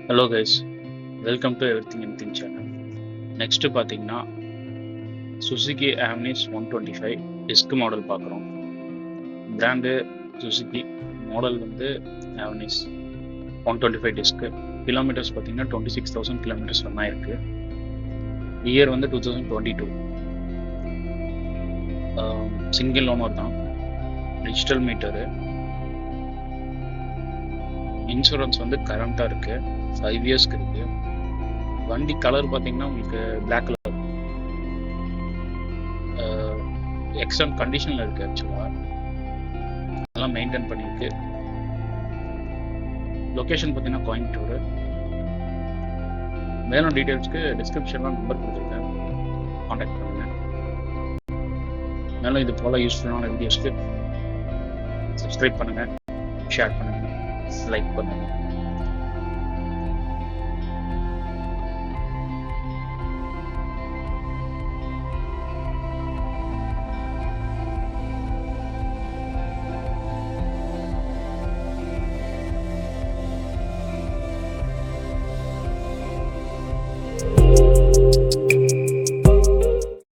Hello guys, welcome to everything anything channel. Next பார்த்தீங்கன்னா Suzuki ஆம்னிஸ் 125 disk model பார்க்குறோம். Brand Suzuki, model வந்து ஆம்னிஸ் 125 disc. Kilometres பார்த்தீங்கன்னா 26,000 kilometres run ஆயிருக்கு. Year வந்து 2022. Single owner தான், டிஜிட்டல் மீட்டரு. இன்சூரன்ஸ் வந்து கரண்ட்டாக இருக்குது, 5 இயர்ஸ்க்கு இருக்குது. வண்டி கலர் பார்த்தீங்கன்னா உங்களுக்கு பிளாக் கலர், எக்ஸலண்ட் கண்டிஷனில் இருக்குது. ஆக்சுவலாக அதெல்லாம் மெயின்டைன் பண்ணியிருக்கு. லொக்கேஷன் பார்த்தீங்கன்னா கோயம்புத்தூர். மேலும் டீட்டெயில்ஸ்க்கு டிஸ்கிரிப்ஷனில் நம்பர் கொடுத்துருக்கேன், காண்டாக்ட் பண்ணுங்கள். மேலும் இது போல் யூஸ்ஃபுல்லான வீடியோஸ்க்கு சப்ஸ்கிரைப் பண்ணுங்கள், ஷேர் பண்ணுங்கள், லைக் பண்ணுங்கள்.